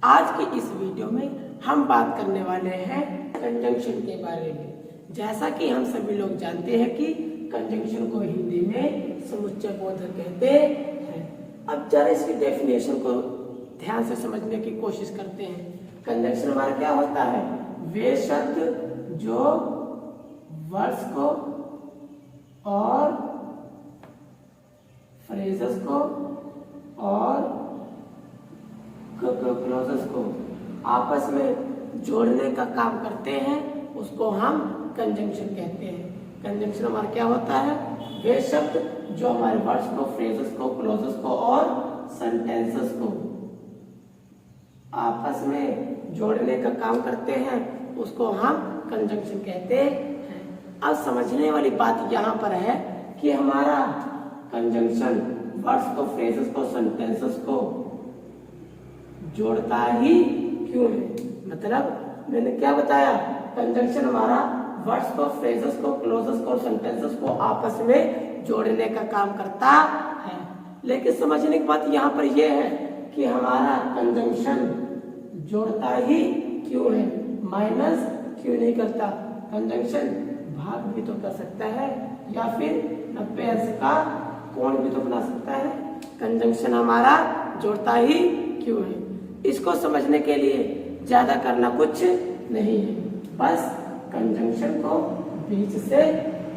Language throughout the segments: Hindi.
आज की इस वीडियो में हम बात करने वाले हैं कंजंक्शन के बारे में। जैसा कि हम सभी लोग जानते हैं कि कंजंक्शन को हिंदी में समुच्चय बोधक कहते हैं। अब जरा इसकी डेफिनेशन को ध्यान से समझने की कोशिश करते हैं। कंजंक्शन हमारा क्या होता है? वे शब्द जो वर्ड्स को और फ्रेजेस को और क्लॉजेस को आपस में जोड़ने का काम करते हैं, उसको हम कंजंक्शन कहते हैं। कंजंक्शन हमारा क्या होता है? वे शब्द जो हमारे वर्ड्स को, फ्रेजेस को, क्लॉजेस को और सेंटेंसेस को आपस में जोड़ने का काम करते हैं, उसको हम कंजंक्शन कहते हैं। अब समझने वाली बात यहाँ पर है कि हमारा कंजंक्शन वर्ड्स को, फ्रेजेस को, सेंटेंसेस को जोड़ता ही क्यों है? मतलब मैंने क्या बताया? कंजंक्शन हमारा वर्ड्स को, फ्रेजेस को, क्लॉजेस को, सेंटेंसेस को आपस में जोड़ने का काम करता है। लेकिन समझने की बात यहाँ पर यह है कि हमारा कंजंक्शन जोड़ता ही क्यों है, माइनस क्यों नहीं करता? कंजंक्शन भाग भी तो कर सकता है या फिर 90 अंश का कोण भी तो बना सकता है। कंजंक्शन हमारा जोड़ता ही क्यों है? इसको समझने के लिए ज्यादा करना कुछ नहीं है, बस कंजंक्शन को बीच से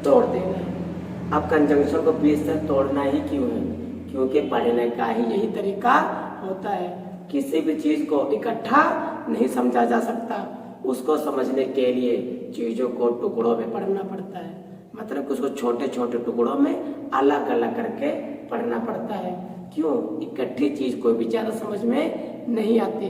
तोड़ देना है। अब कंजंक्शन को बीच से तोड़ना ही क्यों है? क्योंकि पढ़ने का ही यही तरीका होता है। किसी भी चीज को इकट्ठा नहीं समझा जा सकता, उसको समझने के लिए चीजों को टुकड़ों में पढ़ना पड़ता है। मतलब उसको छोटे छोटे टुकड़ों में अलग अलग करके पढ़ना पड़ता है। क्यों? इकट्ठी चीज कोई भी ज्यादा समझ में नहीं आती।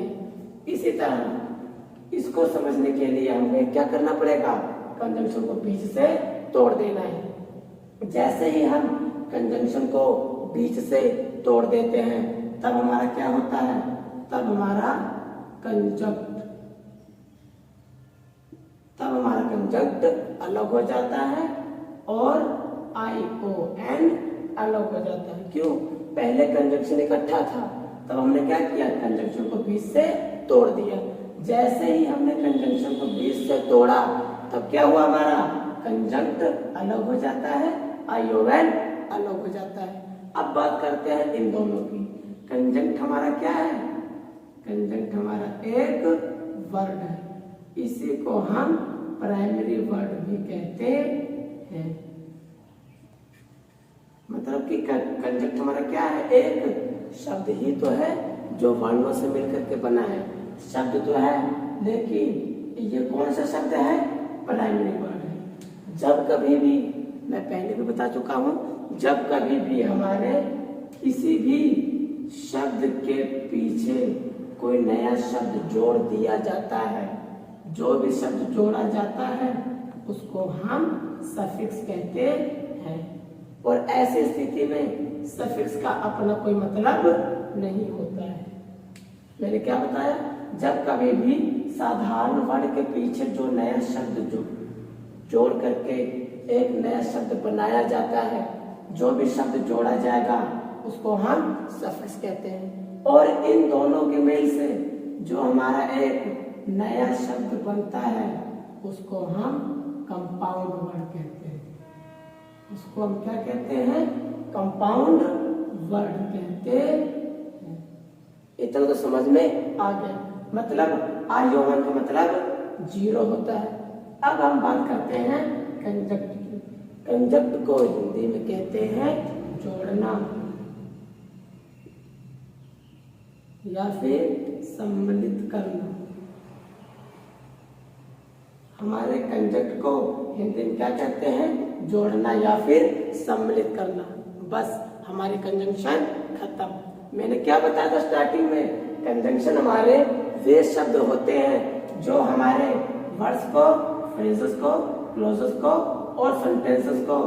इसी तरह इसको समझने के लिए हमें क्या करना पड़ेगा? कंजंक्शन को बीच से तोड़ देना है। जैसे ही हम कंजंक्शन को बीच से तोड़ देते हैं, तब हमारा क्या होता है? तब हमारा कंजंक्ट अलग हो जाता है और ION अलग हो जाता है। क्यों? पहले कंजंक्शन इकट्ठा था, तब हमने क्या किया? कंजंक्शन को बीच से तोड़ दिया। जैसे ही हमने कंजंक्शन को बीच से तोड़ा, तब क्या हुआ? हमारा कंजंक्ट अलग हो जाता है, ION अलग हो जाता है। अब बात करते हैं इन दोनों की। कंजंक्ट हमारा क्या है? कंजंक्ट हमारा एक वर्ड है, इसी को हम प्राइमरी वर्ड भी कहते हैं। मतलब कि कंजंक्ट हमारा क्या है? एक शब्द ही तो है जो वर्णों से मिलकर के बना है। शब्द तो है, लेकिन ये कौन सा शब्द है? प्राइमरी वर्ड है। जब कभी भी, मैं पहले भी बता चुका हूं, जब कभी भी हमारे किसी भी शब्द के पीछे कोई नया शब्द जोड़ दिया जाता है, जो भी शब्द जोड़ा जाता है उसको हम सफिक्स कहते हैं। और ऐसी स्थिति में सफिक्स का अपना कोई मतलब नहीं होता है। मैंने क्या बताया? जब कभी भी साधारण वर्ड के पीछे जो नया शब्द जोड़ करके एक नया शब्द बनाया जाता है, जो भी शब्द जोड़ा जाएगा उसको हम सफिक्स कहते हैं। और इन दोनों के मेल से जो हमारा एक नया शब्द बनता है, उसको हम कंपाउंड वर्ड कहते हैं। उसको हम क्या कहते हैं? कंपाउंड वर्ड कहते हैं। इतना तो समझ में आ गया। मतलब ION का मतलब 0 होता है। अब हम बात करते हैं कंजंक्ट की। कंजंक्ट को हिंदी में कहते हैं जोड़ना या फिर सम्मिलित करना। हमारे कंजंक्ट को हिंदी में क्या कहते हैं? जोड़ना या फिर सम्मिलित करना। बस हमारी कंजंक्शन खत्म। मैंने क्या बताया था स्टार्टिंग में? कंजंक्शन हमारे वे शब्द होते हैं जो हमारे वर्ड्स को, फ्रेजेस को, क्लॉजेस को और सेंटेंसेस को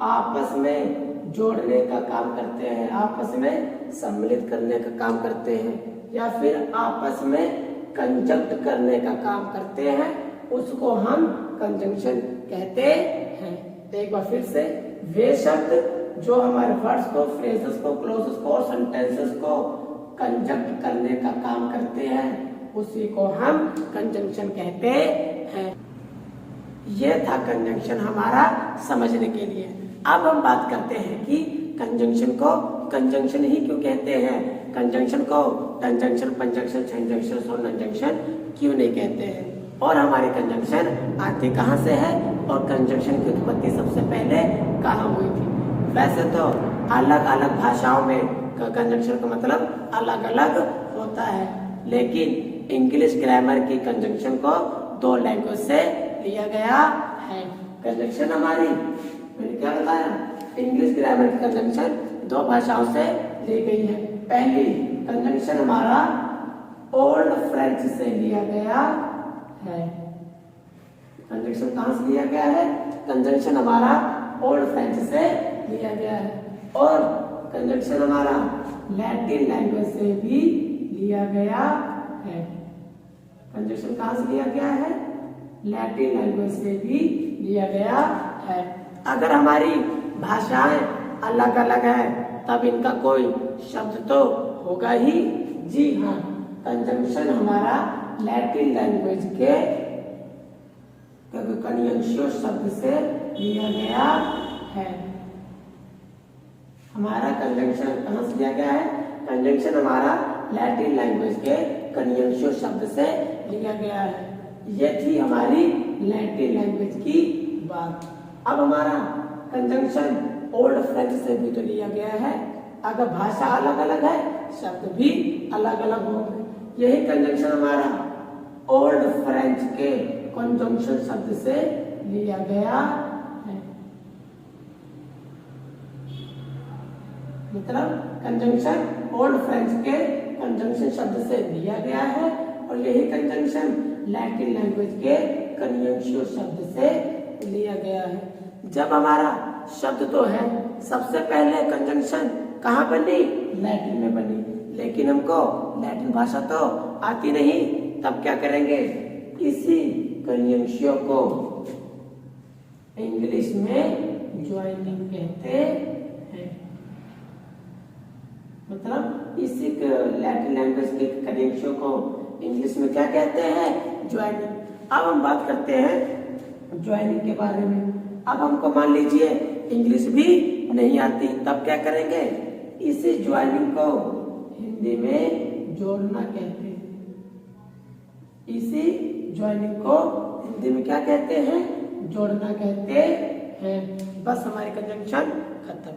आपस में जोड़ने का काम करते हैं, आपस में सम्मिलित करने का काम करते हैं, या फिर आपस में कंजंक्ट करने का काम करते हैं। उसको हम कंजंक्शन कहते हैं। एक बार फिर से, वे शब्द जो हमारे वर्ड्स को, फ्रेजेस को, क्लॉजेस को और सेंटेंसेस को कंजंक्ट करने का काम करते हैं, उसी को हम कंजंक्शन कहते हैं। ये था कंजंक्शन हमारा समझने के लिए। अब हम बात करते हैं कि कंजंक्शन को कंजंक्शन ही क्यों कहते हैं, कंजंक्शन को टंजंक्शन, पंजंक्शन, छंजंक्शन और नंजंक्शन क्यों नहीं कहते हैं, और हमारी कंजंक्शन आती कहाँ से है, और कंजंक्शन की उत्पत्ति सबसे पहले कहाँ हुई थी। वैसे तो अलग अलग भाषाओं में कंजंक्शन का मतलब अलग अलग होता है, लेकिन इंग्लिश ग्रामर की कंजंक्शन को 2 लैंग्वेज से लिया गया है। कंजंक्शन हमारी, मैंने क्या बताया, इंग्लिश ग्रामर की कंजंक्शन 2 भाषाओं से ली गई है। पहली कंजंक्शन हमारा ओल्ड फ्रेंच से लिया गया है। कंजंक्शन कहाँ से लिया गया है, कंजंक्शन हमारा ओल्ड फ्रेंच से लिया गया है, और कंजंक्शन हमारा लैटिन लैंग्वेज से भी लिया गया है। कंजंक्शन कहाँ से लिया गया है, लैटिन लैंग्वेज से भी लिया गया है। अगर हमारी भाषाएं अलग अलग है तब इनका कोई शब्द तो होगा ही। जी हाँ, कंजंक्शन हमारा लैटिन लैंग्वेज के कनियंशियो शब्द से लिया गया है। हमारा कंजंक्शन कहाँ से लिया गया है, कंजंक्शन हमारा लैटिन लैंग्वेज के कनियंशियो शब्द से लिया गया है। ये थी हमारी लैटिन लैंग्वेज की बात। अब हमारा कंजंक्शन ओल्ड फ्रेंच से भी तो लिया गया है। अगर भाषा अलग अलग है, शब्द भी अलग अलग होंगे। यही कंजंक्शन हमारा ओल्ड फ्रेंच के कंजंक्शन शब्द से लिया गया है। मतलब कंजंक्शन ओल्ड फ्रेंच के कंजंक्शन शब्द से लिया गया है, और यही कंजंक्शन लैटिन लैंग्वेज के कनियंशियो शब्द से लिया गया है। जब हमारा शब्द तो है, सबसे पहले कंजंक्शन कहाँ बनी, लैटिन में बनी, लेकिन हमको लैटिन भाषा तो आती नहीं, तब क्या करेंगे, इसी कनियंशियो को इंग्लिश में ज्वाइनिंग कहते हैं। मतलब इसी लैटिन लैंग्वेज के कनियंशियो को इंग्लिश में क्या कहते हैं, ज्वाइनिंग। अब हम बात करते हैं ज्वाइनिंग के बारे में। अब हमको मान लीजिए इंग्लिश भी नहीं आती, तब क्या करेंगे, इसी ज्वाइनिंग को हिंदी में जोड़ना कहते हैं। इसी ज्वाइनिंग को हिंदी में क्या कहते हैं, जोड़ना कहते हैं। बस हमारी कंजंक्शन खत्म।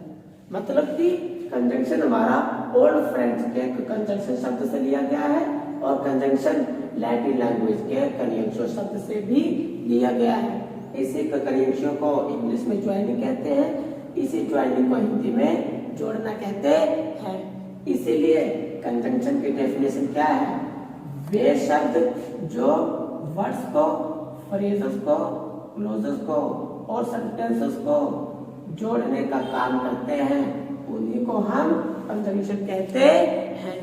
मतलब कि कंजंक्शन हमारा ओल्ड फ्रेंच के कंजंक्शन शब्द से लिया गया है, और कंजंक्शन लैटिन लैंग्वेज के कनियंशियो शब्द से भी लिया गया है। इसी कनियंशियो को इंग्लिश में ज्वाइनिंग कहते हैं, इसी ज्वाइनिंग को हिंदी में जोड़ना कहते हैं। इसीलिए कंजंक्शन की डेफिनेशन क्या है, वे शब्द जो वर्ड्स को, फ्रेजेस को, क्लोजेस को और सेंटेंसेस को जोड़ने का काम करते हैं, उन्हीं को हम कंजंक्शन कहते हैं।